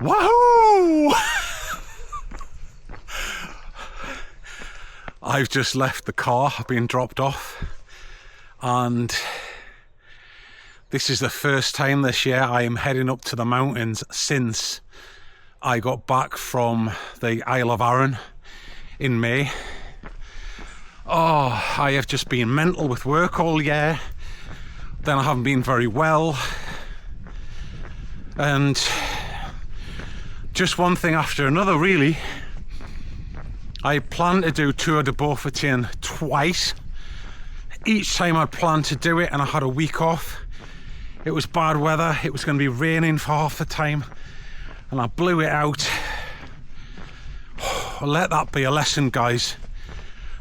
Wahoo! I've just left the car, I've been dropped off, and this is the first time this year I am heading up to the mountains since I got back from the Isle of Arran in May. Oh, I have just been mental with work all year, then I haven't been very well, and just one thing after another really. I planned to do Tour de Beaufortin twice. Each time I planned to do it and I had a week off, it was bad weather, it was going to be raining for half the time, and I blew it out. Let that be a lesson, guys.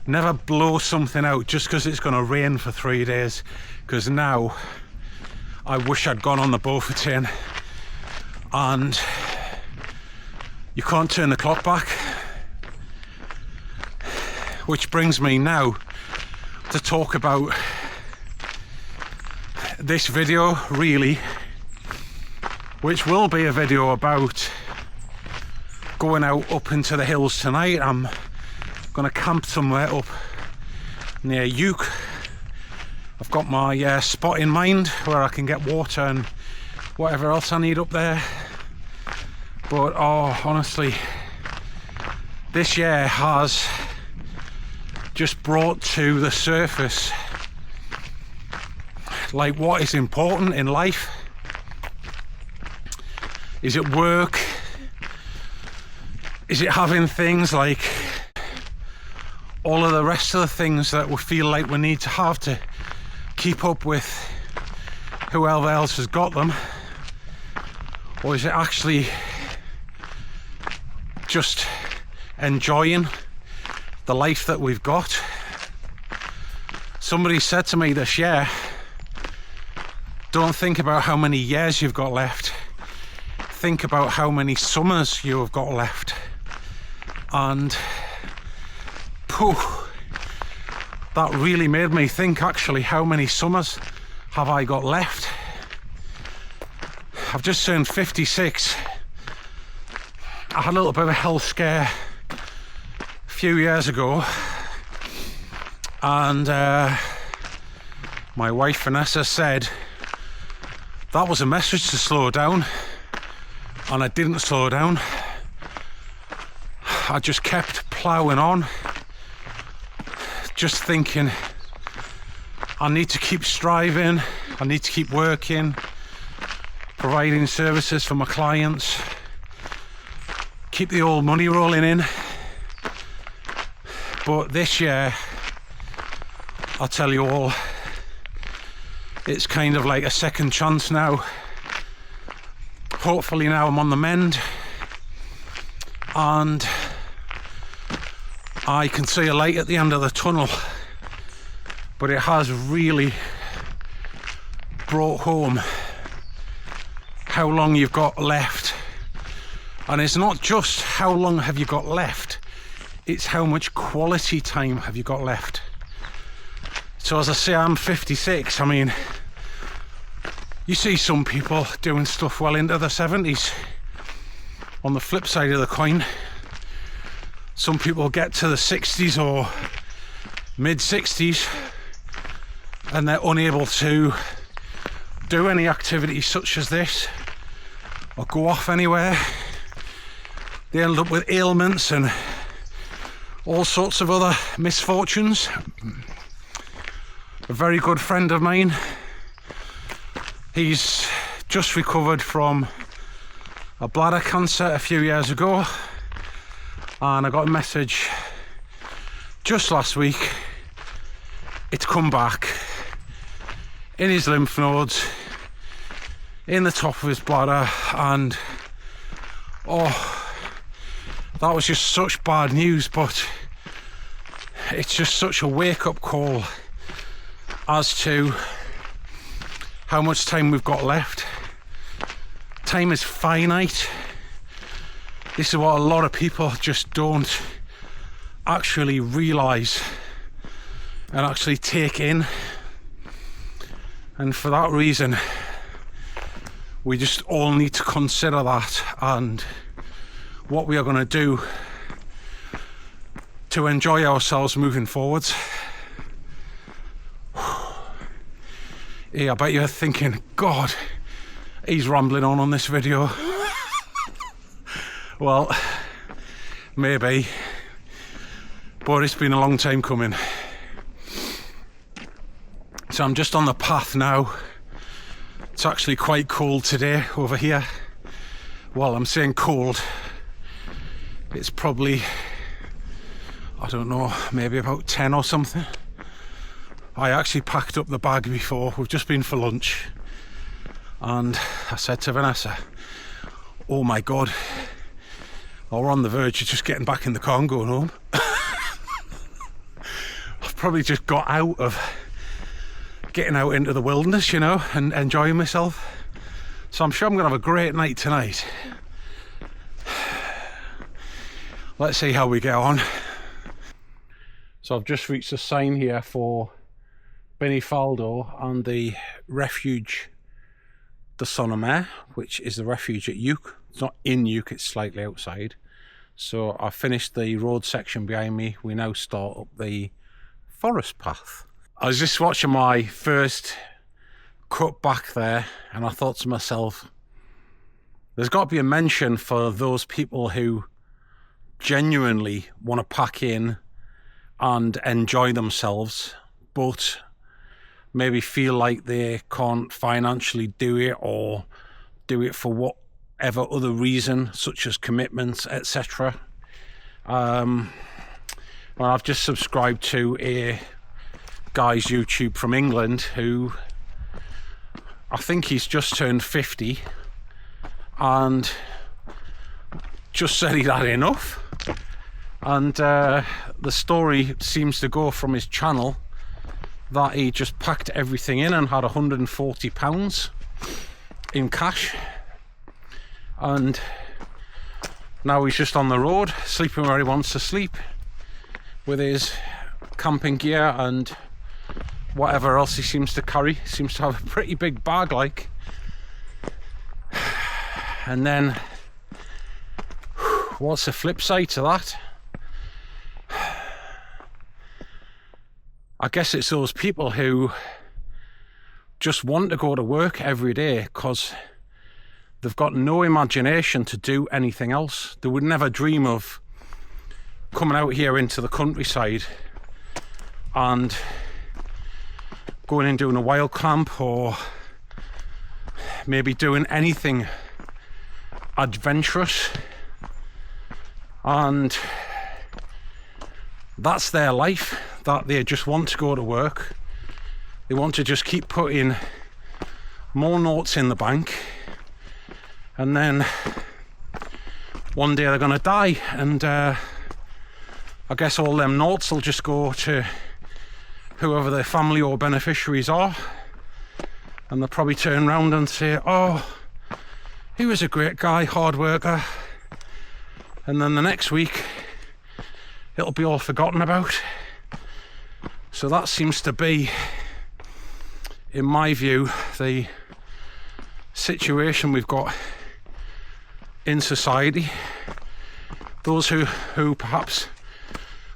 Never blow something out just because it's going to rain for 3 days, because now I wish I'd gone on the Beaufortin, and you can't turn the clock back. Which brings me now to talk about this video, really, which will be a video about going out up into the hills tonight. I'm going to camp somewhere up near Uke. I've got my spot in mind where I can get water and whatever else I need up there. But oh, honestly, this year has just brought to the surface like what is important in life. Is it work? Is it having things like all of the rest of the things that we feel like we need to have to keep up with whoever else has got them? Or is it actually just enjoying the life that we've got? Somebody said to me this year, don't think about how many years you've got left, think about how many summers you have got left. And pooh, that really made me think, actually, how many summers have I got left? I've just turned 56. I had a little bit of a health scare few years ago, and my wife Vanessa said that was a message to slow down, and I didn't slow down. I just kept ploughing on, just thinking I need to keep striving, I need to keep working, providing services for my clients, keep the old money rolling in. But this year, I'll tell you all, it's kind of like a second chance now. Hopefully now I'm on the mend, and I can see a light at the end of the tunnel. But it has really brought home how long you've got left. And it's not just how long have you got left, it's how much quality time have you got left. So as I say, I'm 56. I mean, you see some people doing stuff well into their 70s. On the flip side of the coin, some people get to the 60s or mid 60s and they're unable to do any activity such as this or go off anywhere. They end up with ailments and all sorts of other misfortunes. A very good friend of mine, he's just recovered from a bladder cancer a few years ago, and I got a message just last week. It's come back in his lymph nodes, in the top of his bladder, and oh, that was just such bad news. But it's just such a wake-up call as to how much time we've got left. Time is finite. This is what a lot of people just don't actually realise and actually take in. And for that reason, we just all need to consider that and what we are going to do to enjoy ourselves moving forwards. Yeah, I bet you're thinking, God, he's rambling on this video. Well, maybe, but it's been a long time coming. So I'm just on the path now. It's actually quite cold today over here. Well, I'm saying cold. It's probably, I don't know, maybe about 10 or something. I actually packed up the bag before. We've just been for lunch. And I said to Vanessa, oh my God, we're on the verge of just getting back in the car and going home. I've probably just got out of getting out into the wilderness, you know, and enjoying myself. So I'm sure I'm going to have a great night tonight. Let's see how we get on. So I've just reached a sign here for Benifaldo and the refuge de Sonnemer, which is the refuge at Uke. It's not in Uke, it's slightly outside. So I've finished the road section behind me. We now start up the forest path. I was just watching my first cut back there and I thought to myself, there's got to be a mention for those people who genuinely want to pack in and enjoy themselves, but maybe feel like they can't financially do it or do it for whatever other reason, such as commitments, etc. Well, I've just subscribed to a guy's YouTube from England who, I think he's just turned 50 and just said he'd had enough. And the story seems to go from his channel that he just packed everything in and had £140 in cash, and now he's just on the road sleeping where he wants to sleep with his camping gear and whatever else he seems to carry. He seems to have a pretty big bag, like. And then what's the flip side to that? I guess it's those people who just want to go to work every day because they've got no imagination to do anything else. They would never dream of coming out here into the countryside and going and doing a wild camp or maybe doing anything adventurous. And that's their life, that they just want to go to work. They want to just keep putting more notes in the bank, and then one day they're going to die, and I guess all them notes will just go to whoever their family or beneficiaries are, and they'll probably turn around and say, oh, he was a great guy, hard worker, and then the next week it'll be all forgotten about. So that seems to be, in my view, the situation we've got in society. Those who perhaps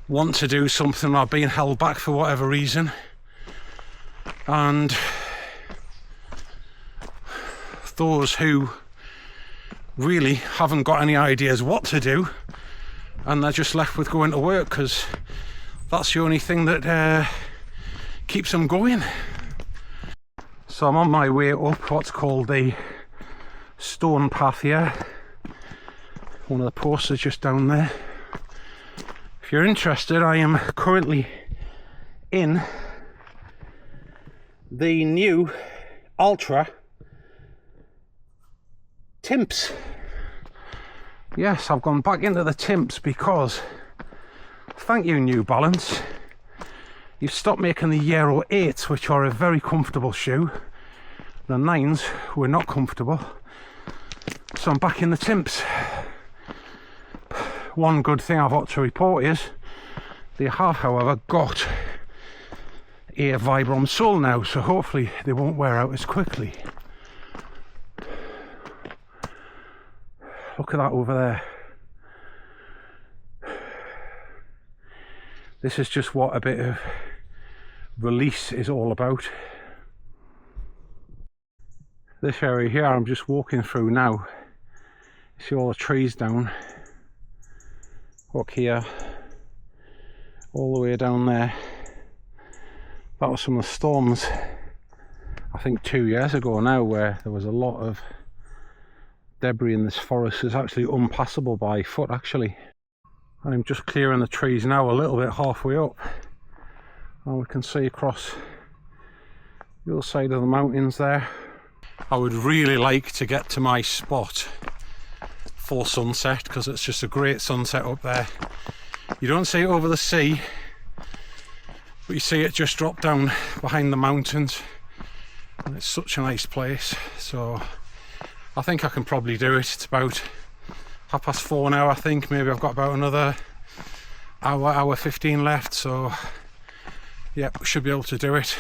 want to do something are being held back for whatever reason, and those who really haven't got any ideas what to do, and they're just left with going to work because that's the only thing that keeps them going. So I'm on my way up what's called the stone path here. One of the posters just down there. If you're interested, I am currently in the new Altra Timps. Yes, I've gone back into the Timps because, thank you New Balance, you've stopped making the Aero 8s, which are a very comfortable shoe. The 9s were not comfortable, so I'm back in the Timps. One good thing I've got to report is they have, however, got a Vibram sole now, so hopefully they won't wear out as quickly. Look at that over there. This is just what a bit of release is all about. This area here I'm just walking through now. See all the trees down. Look here. All the way down there. That was some of the storms, I think 2 years ago now, where there was a lot of debris in this forest. It's actually unpassable by foot actually. I'm just clearing the trees now a little bit halfway up, and we can see across the other side of the mountains there. I would really like to get to my spot for sunset, because it's just a great sunset up there. You don't see it over the sea, but you see it just drop down behind the mountains, and it's such a nice place. So I think I can probably do it. It's about 4:30 now, I think. Maybe I've got about another hour 15 left, so yeah, we should be able to do it.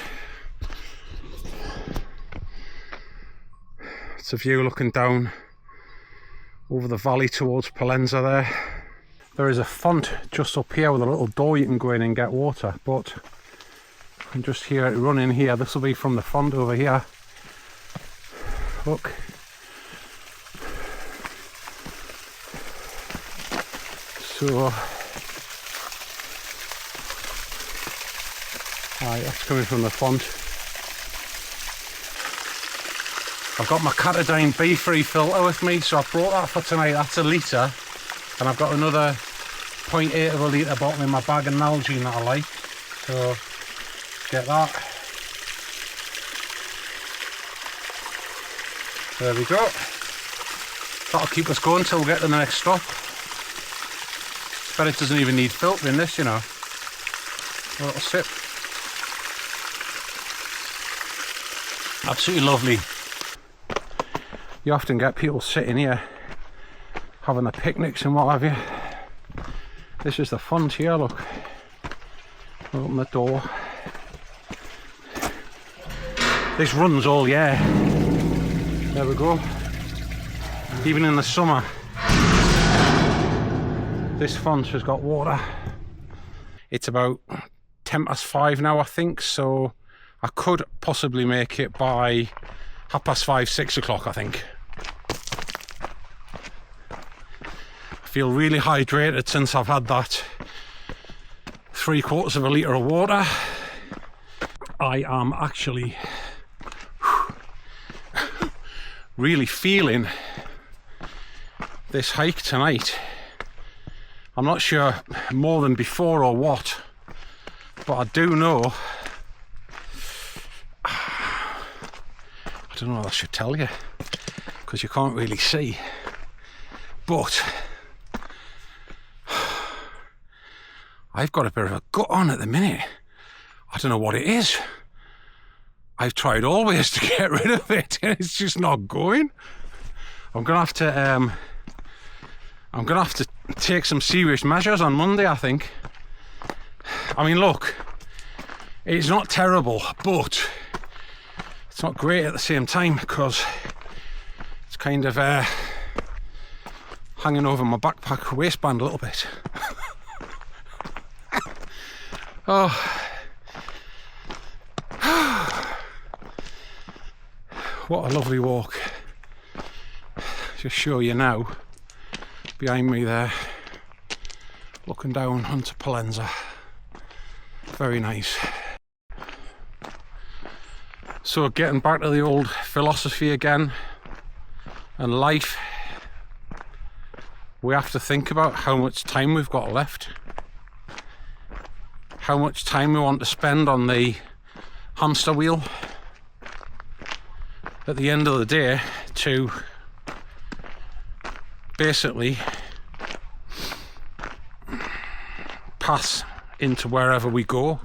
It's a view looking down over the valley towards Pollenza there. There is a font just up here with a little door you can go in and get water, but you can just hear it running here. This will be from the font over here. Look. So, that's coming from the font. I've got my Katadyn B3 filter with me, so I brought that for tonight. That's a litre, and I've got another 0.8 of a litre bottle in my bag of Nalgene that I like. So, get that. There we go. That'll keep us going till we get to the next stop. But it doesn't even need filtering this, you know. A little sip. Absolutely lovely. You often get people sitting here having their picnics and what have you. This is the font here, look. Open the door. This runs all year. There we go. Even in the summer, this font has got water. It's about 5:10 now, I think, so I could possibly make it by 5:30, 6 o'clock, I think. I feel really hydrated since I've had that 3/4 of a litre of water. I am actually really feeling this hike tonight. I'm not sure more than before or what, but I do know, I don't know what I should tell you, because you can't really see, but I've got a bit of a gut on at the minute. I don't know what it is. I've tried all ways to get rid of it, and it's just not going. I'm gonna have to take some serious measures on Monday, I think. I mean, look, it's not terrible, but it's not great at the same time, because it's kind of hanging over my backpack waistband a little bit. Oh. What a lovely walk. Just show you now, behind me there, looking down onto Pollenza. Very nice. So getting back to the old philosophy again and life, we have to think about how much time we've got left, how much time we want to spend on the hamster wheel at the end of the day to basically pass into wherever we go,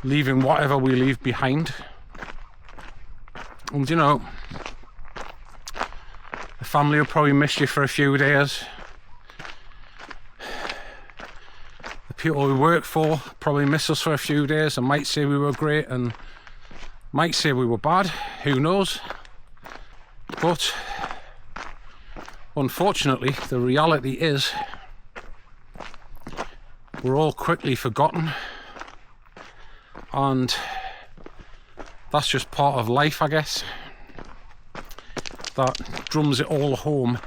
leaving whatever we leave behind. And you know, the family will probably miss you for a few days. The people we work for probably miss us for a few days and might say we were great and might say we were bad, who knows. But Unfortunately, the reality is we're all quickly forgotten, and that's just part of life, I guess. That drums it all home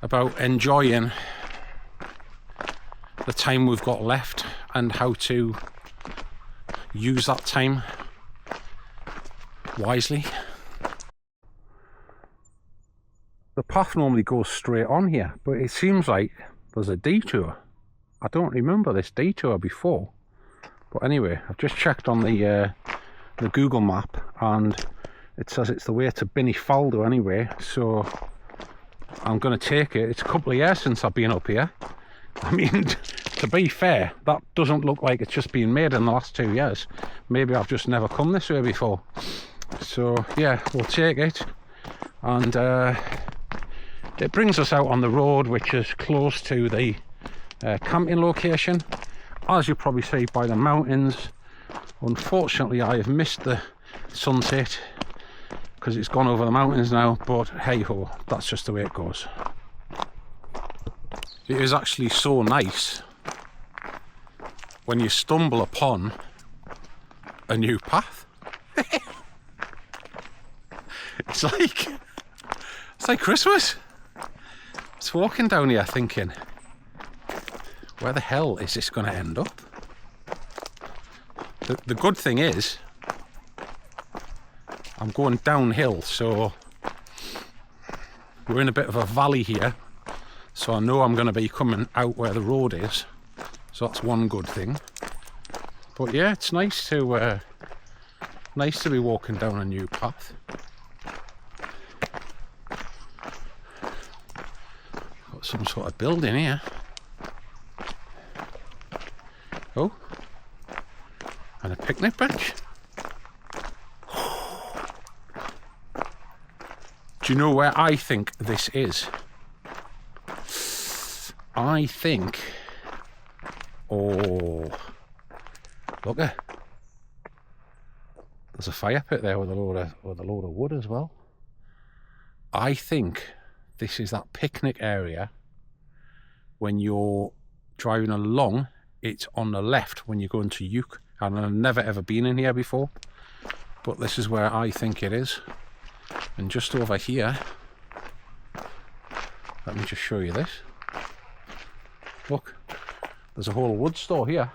about enjoying the time we've got left and how to use that time wisely. The path normally goes straight on here, but it seems like there's a detour. I don't remember this detour before, but anyway, I've just checked on the Google map and it says it's the way to Binnyfaldo anyway, so I'm going to take it. It's a couple of years since I've been up here. I mean, to be fair, that doesn't look like it's just been made in the last 2 years. Maybe I've just never come this way before. So yeah, we'll take it, and it brings us out on the road, which is close to the camping location. As you probably see by the mountains, unfortunately I have missed the sunset because it's gone over the mountains now, but hey ho, that's just the way it goes. It is actually so nice when you stumble upon a new path. It's like Christmas. It's walking down here thinking, where the hell is this going to end up? The good thing is, I'm going downhill, so we're in a bit of a valley here, so I know I'm going to be coming out where the road is, so that's one good thing. But yeah, it's nice to be walking down a new path. Got some sort of building here. Oh, and a picnic bench. Do you know where I think this is? I think, oh, look there. There's a fire pit there with a load of wood as well. I think this is that picnic area. When you're driving along, it's on the left when you're going to Uke. And I've never ever been in here before, but this is where I think it is. And just over here, let me just show you this. Look, there's a whole wood store here.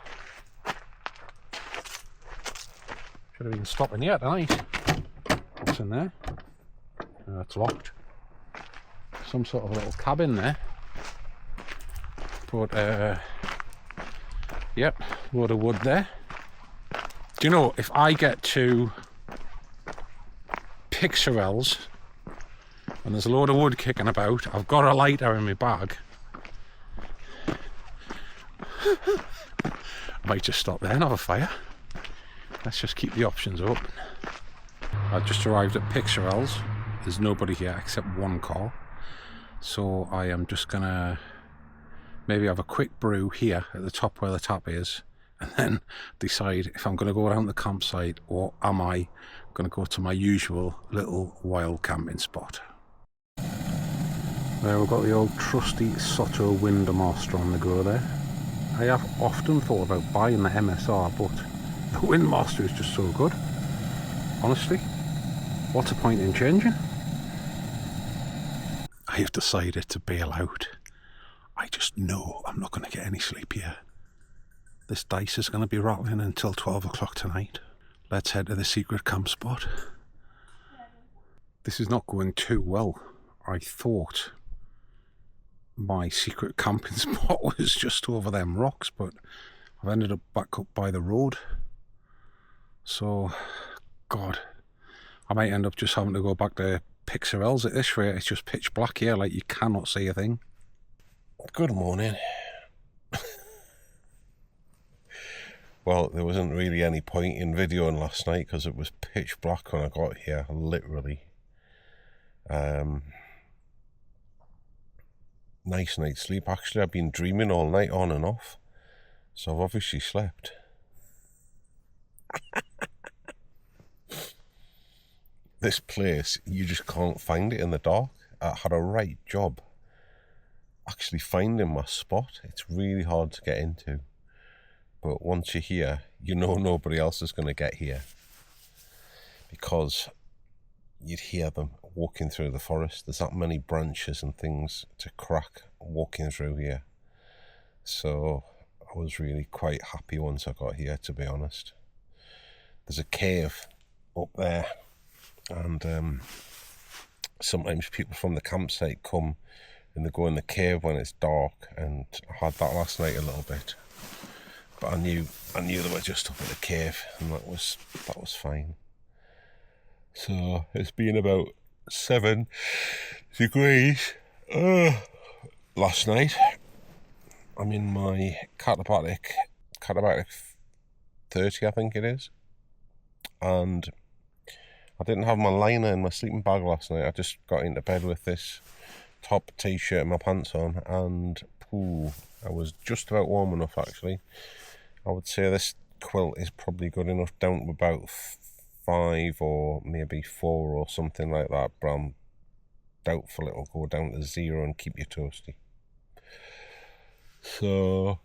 Should have been stopping here tonight. What's in there? It's locked. Some sort of a little cabin there. But yep, load of wood there. Do you know, if I get to Pixarels and there's a load of wood kicking about, I've got a lighter in my bag, I might just stop there and have a fire. Let's just keep the options open. I just arrived at Pixarels. There's nobody here except one car, so I am just gonna maybe have a quick brew here at the top where the tap is, and then decide if I'm going to go around the campsite or am I going to go to my usual little wild camping spot. There we've got the old trusty Soto Windmaster on the go there. I have often thought about buying the MSR, but the Windmaster is just so good. Honestly, what's the point in changing? I have decided to bail out. I just know I'm not going to get any sleep here. This dice is going to be rattling until 12 o'clock tonight. Let's head to the secret camp spot. This is not going too well. I thought my secret camping spot was just over them rocks, but I've ended up back up by the road. So, God, I might end up just having to go back to Pixarels at this rate. It's just pitch black here, like you cannot see a thing. Good morning. Well, there wasn't really any point in videoing last night because it was pitch black when I got here, literally. Nice night's sleep. Actually, I've been dreaming all night on and off, so I've obviously slept. This place, you just can't find it in the dark. I had a right job actually finding my spot. It's really hard to get into, but once you're here, you know nobody else is going to get here, because you'd hear them walking through the forest. There's that many branches and things to crack walking through here. So I was really quite happy once I got here, to be honest. There's a cave up there, and sometimes people from the campsite come and they go in the cave when it's dark, and I had that last night a little bit, but I knew they were just up in the cave, and that was fine. So it's been about 7 degrees last night. I'm in my Katabatic 30, I think it is, and I didn't have my liner in my sleeping bag last night. I just got into bed with this top t-shirt and my pants on, and I was just about warm enough, actually. I would say this quilt is probably good enough down to about 5 or maybe 4 or something like that, but I'm doubtful it'll go down to 0 and keep you toasty. So,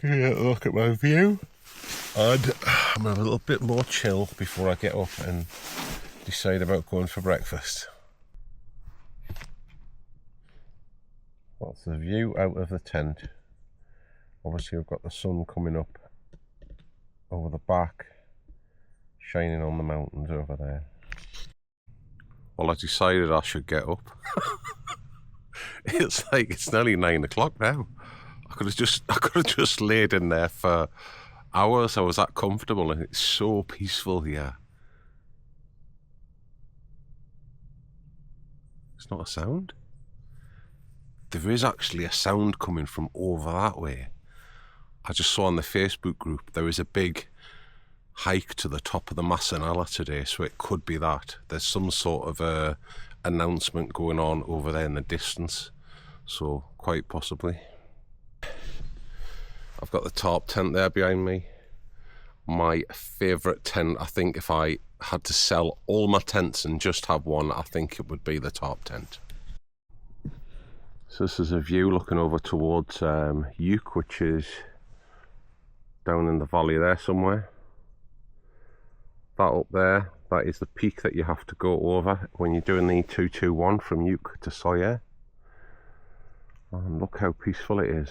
look at my view, and I'm gonna have a little bit more chill before I get up and decide about going for breakfast. That's the view out of the tent. Obviously we've got the sun coming up over the back, shining on the mountains over there. Well, I decided I should get up. It's nearly 9 o'clock now. I could have just laid in there for hours. I was that comfortable, and it's so peaceful here. It's not a sound. There is actually a sound coming from over that way. I just saw on the Facebook group there is a big hike to the top of the Masanala today, so it could be that. There's some sort of a announcement going on over there in the distance, so quite possibly. I've got the tarp tent there behind me. My favourite tent. I think if I had to sell all my tents and just have one, I think it would be the tarp tent. So this is a view looking over towards Uke, which is down in the valley there somewhere. That up there, that is the peak that you have to go over when you're doing the 221 from Uke to Sawyer. And look how peaceful it is.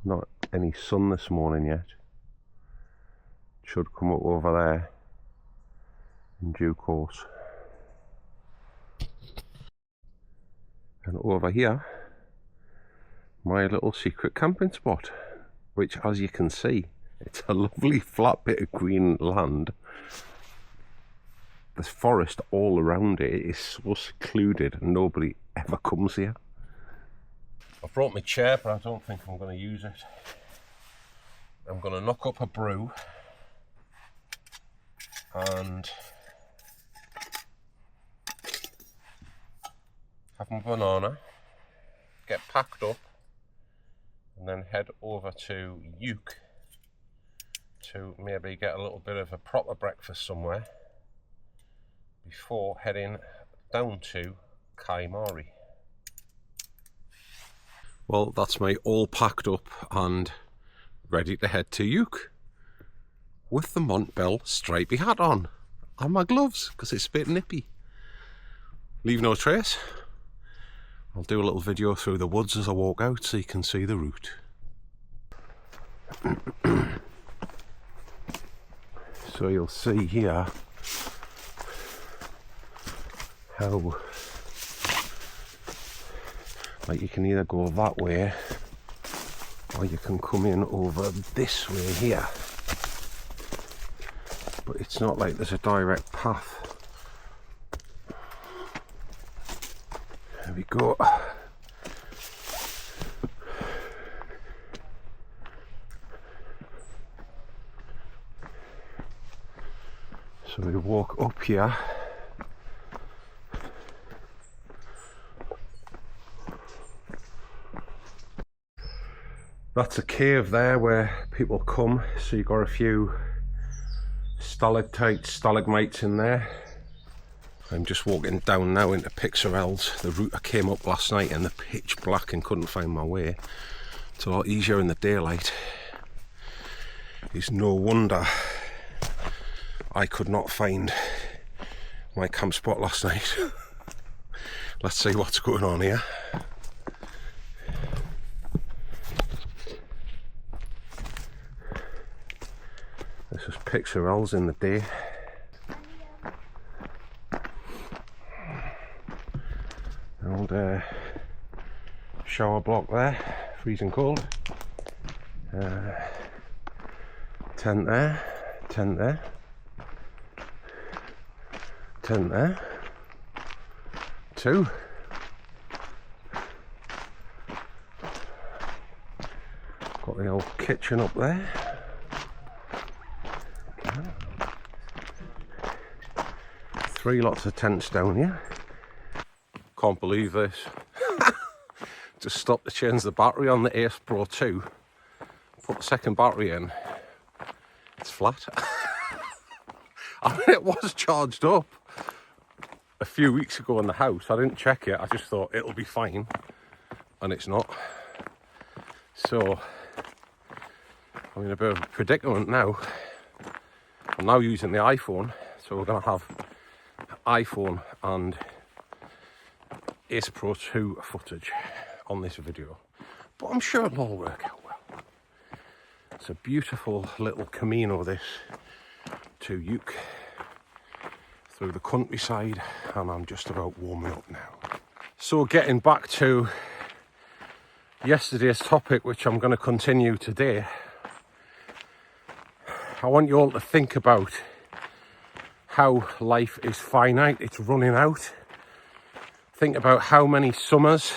Not any sun this morning yet. Should come up over there in due course. And over here, my little secret camping spot, which, as you can see, it's a lovely flat bit of green land. There's forest all around it. It is so secluded, nobody ever comes here. I've brought my chair, but I don't think I'm going to use it. I'm going to knock up a brew and have my banana, get packed up, and then head over to Uke to maybe get a little bit of a proper breakfast somewhere before heading down to Kaimari. Well, that's me all packed up and ready to head to Uke with the Montbell stripy hat on and my gloves because it's a bit nippy. Leave no trace. I'll do a little video through the woods as I walk out so you can see the route. So you'll see here how, like, you can either go that way or you can come in over this way here, but it's not like there's a direct path. There we go. So we walk up here. That's a cave there where people come, so you've got a few stalactites, stalagmites in there. I'm just walking down now into Pixarel's, the route I came up last night in the pitch black and couldn't find my way. It's a lot easier in the daylight. It's no wonder I could not find my camp spot last night. Let's see what's going on here. This is Pixarel's in the day. Old shower block there, freezing cold. Tent there, tent there, tent there. 2. Got the old kitchen up there. 3 lots of tents down here. Can't believe this. Just stopped to change the battery on the Ace Pro 2. Put the second battery in. It's flat. I mean, it was charged up a few weeks ago in the house. I didn't check it. I just thought it'll be fine. And it's not. So, I'm in a bit of a predicament now. I'm now using the iPhone. So we're going to have iPhone and Ace Pro 2 footage on this video, but I'm sure it'll all work out well. It's a beautiful little Camino this to Uke through the countryside, and I'm just about warming up now. So getting back to yesterday's topic, which I'm going to continue today, I want you all to think about how life is finite, it's running out. Think about how many summers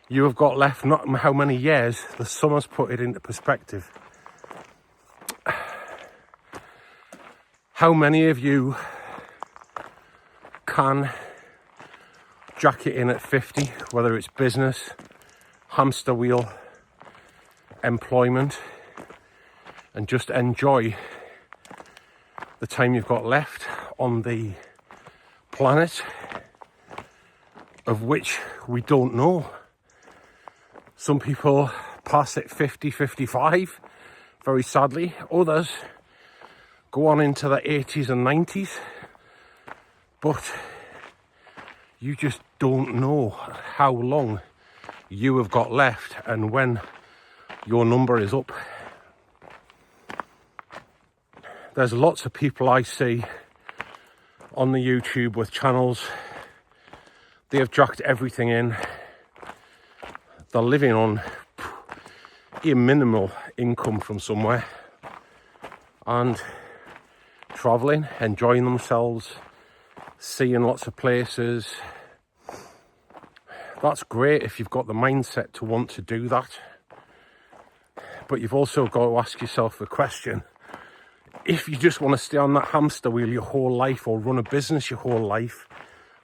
you have got left, not how many years. The summers put it into perspective. How many of you can jack it in at 50, whether it's business, hamster wheel, employment, and just enjoy the time you've got left on the planet, of which we don't know. Some people pass at 50, 55, very sadly. Others go on into the 80s and 90s. But you just don't know how long you have got left and when your number is up. There's lots of people I see on the YouTube with channels. They have jacked everything in. They're living on a minimal income from somewhere and traveling, enjoying themselves, seeing lots of places. That's great if you've got the mindset to want to do that. But you've also got to ask yourself the question, if you just want to stay on that hamster wheel your whole life, or run a business your whole life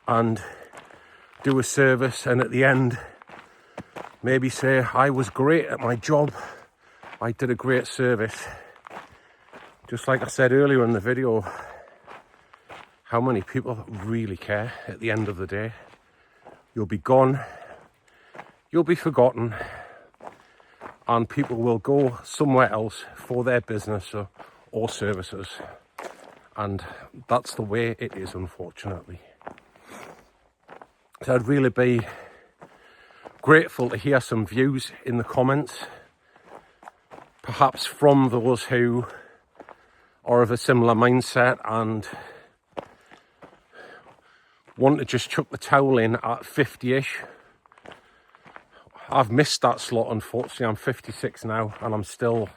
and do a service, and at the end maybe say, I was great at my job, I did a great service. Just like I said earlier in the video, how many people really care at the end of the day? You'll be gone, you'll be forgotten, and people will go somewhere else for their business or services. And that's the way it is, unfortunately. So I'd really be grateful to hear some views in the comments, perhaps from those who are of a similar mindset and want to just chuck the towel in at 50-ish. I've missed that slot, unfortunately. I'm 56 now and I'm still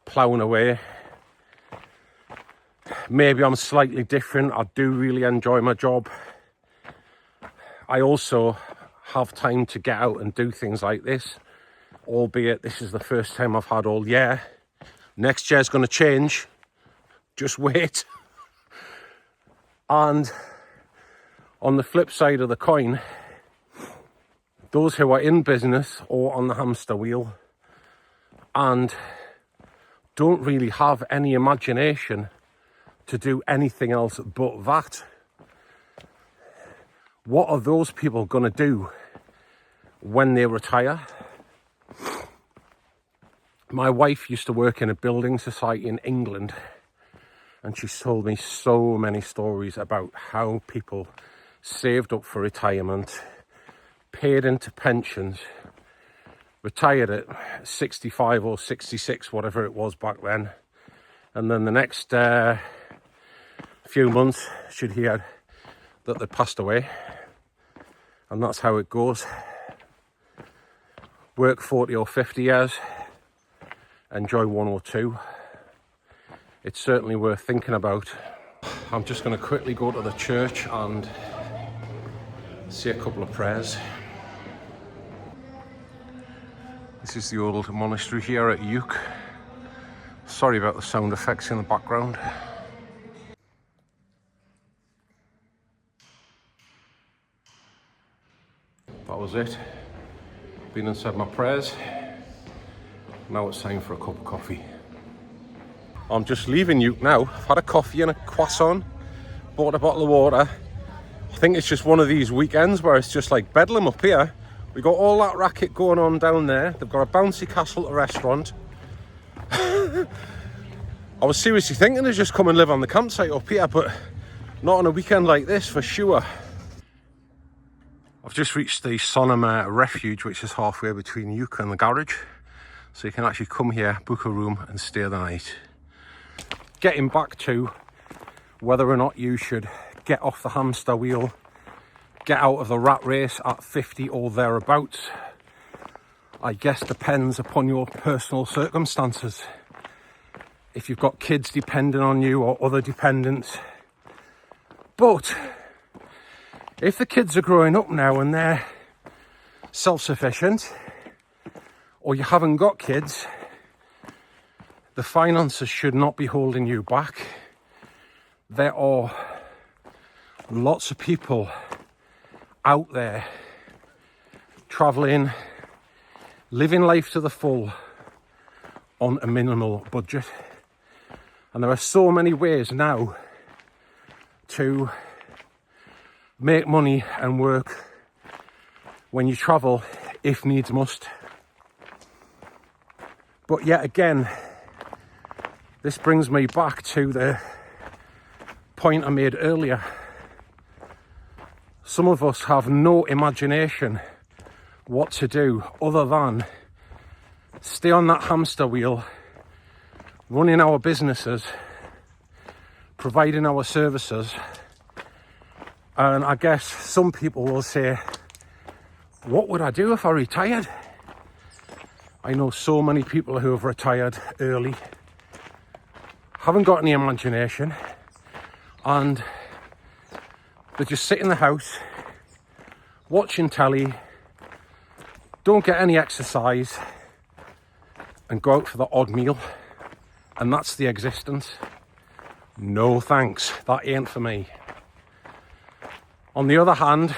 ploughing away. Maybe I'm slightly different. I do really enjoy my job. I also have time to get out and do things like this, albeit this is the first time I've had all year. Next year's going to change. Just wait. And on the flip side of the coin, those who are in business or on the hamster wheel and don't really have any imagination to do anything else but that. What are those people going to do when they retire? My wife used to work in a building society in England, and she's told me so many stories about how people saved up for retirement, paid into pensions, retired at 65 or 66, whatever it was back then, and then the next few months she'd hear that they'd passed away. And that's how it goes. Work 40 or 50 years, enjoy 1 or 2. It's certainly worth thinking about. I'm just going to quickly go to the church and say a couple of prayers. This is the old monastery here at Uke. Sorry about the sound effects in the background. That was it. Been and said my prayers. Now it's time for a cup of coffee. I'm just leaving Uke now. I've had a coffee and a croissant, bought a bottle of water. I think it's just one of these weekends where it's just like bedlam up here. We got all that racket going on down there. They've got a bouncy castle, a restaurant. I was seriously thinking to just come and live on the campsite up here, but not on a weekend like this for sure. I've just reached the Sonoma Refuge, which is halfway between Uke and the garage. So you can actually come here, book a room and stay the night. Getting back to whether or not you should get off the hamster wheel, get out of the rat race at 50 or thereabouts, I guess depends upon your personal circumstances. If you've got kids depending on you or other dependents. But if the kids are growing up now and they're self-sufficient, or you haven't got kids, the finances should not be holding you back. There are lots of people out there traveling, living life to the full on a minimal budget. And there are so many ways now to make money and work when you travel, if needs must. But yet again, this brings me back to the point I made earlier. Some of us have no imagination what to do other than stay on that hamster wheel, running our businesses, providing our services. And I guess some people will say, what would I do if I retired? I know so many people who have retired early, haven't got any imagination, and they just sit in the house, watching telly, don't get any exercise, and go out for the odd meal, and that's the existence. No thanks, that ain't for me. On the other hand,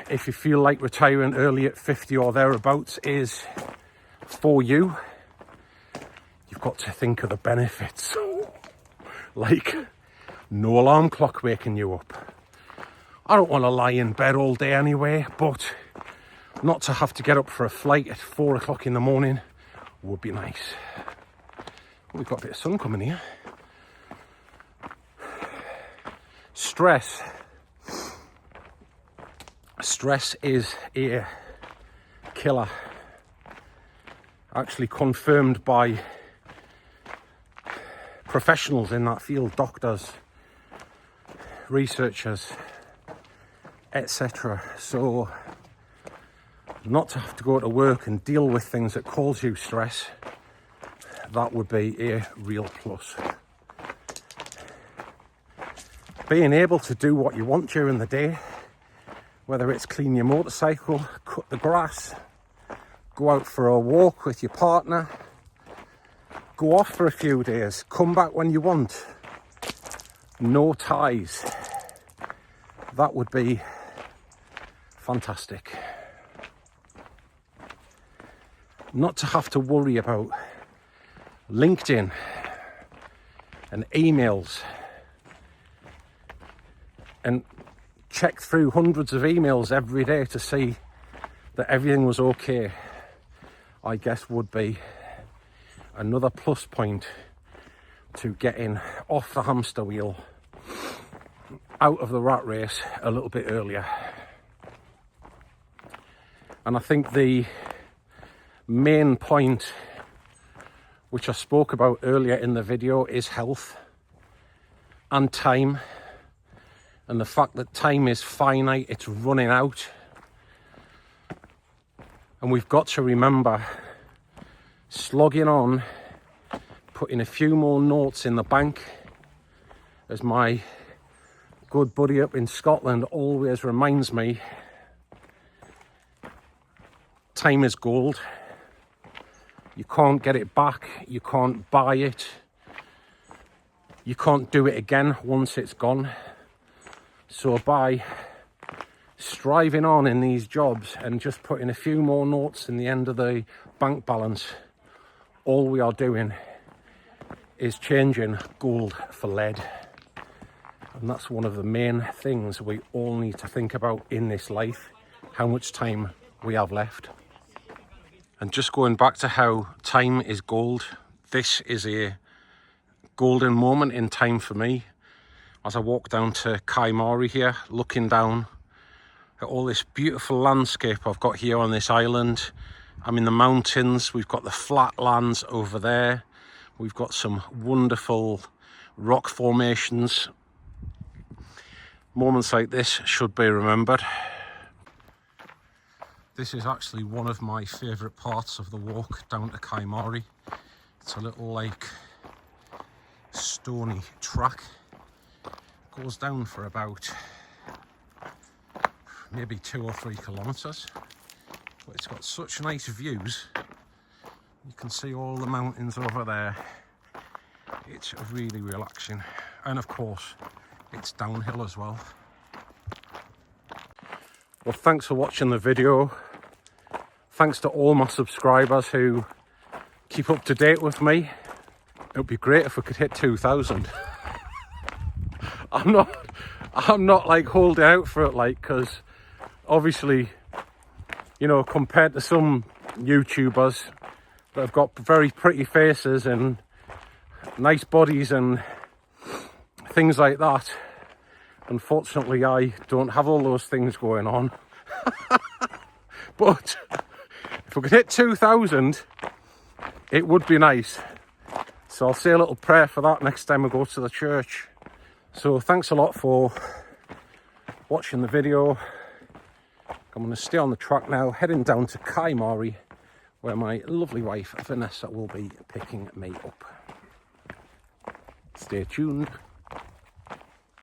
if you feel like retiring early at 50 or thereabouts is for you, you've got to think of the benefits. Like no alarm clock waking you up. I don't want to lie in bed all day anyway, but not to have to get up for a flight at 4 o'clock in the morning would be nice. We've got a bit of sun coming here. Stress is a killer. Actually confirmed by professionals in that field, doctors, researchers, etc. So not to have to go to work and deal with things that cause you stress, that would be a real plus. Being able to do what you want during the day, whether it's clean your motorcycle, cut the grass, go out for a walk with your partner, go off for a few days, come back when you want, no ties, that would be fantastic. Not to have to worry about LinkedIn and emails, and check through hundreds of emails every day to see that everything was okay, I guess would be another plus point to getting off the hamster wheel, out of the rat race a little bit earlier. And I think the main point, which I spoke about earlier in the video, is health and time, and the fact that time is finite, it's running out. And we've got to remember, slogging on, putting a few more notes in the bank, as my good buddy up in Scotland always reminds me, time is gold. You can't get it back, you can't buy it, you can't do it again once it's gone. So by striving on in these jobs and just putting a few more notes in the end of the bank balance, all we are doing is changing gold for lead. And that's one of the main things we all need to think about in this life, how much time we have left. And just going back to how time is gold, this is a golden moment in time for me. As I walk down to Kaimari here, looking down at all this beautiful landscape I've got here on this island. I'm in the mountains, we've got the flat lands over there. We've got some wonderful rock formations. Moments like this should be remembered. This is actually one of my favourite parts of the walk down to Kaimari. It's a little like stony track. It goes down for about maybe 2 or 3 kilometres. But it's got such nice views. You can see all the mountains over there. It's really relaxing. And of course, it's downhill as well. Well, thanks for watching the video. Thanks to all my subscribers who keep up to date with me. It would be great if we could hit 2,000. I'm not like holding out for it, like, because obviously, you know, compared to some YouTubers that have got very pretty faces and nice bodies and things like that, unfortunately I don't have all those things going on. But if we could hit 2,000, it would be nice. So I'll say a little prayer for that next time I go to the church. So thanks a lot for watching the video. I'm going to stay on the track now, heading down to Kaimari, where my lovely wife Vanessa will be picking me up. Stay tuned.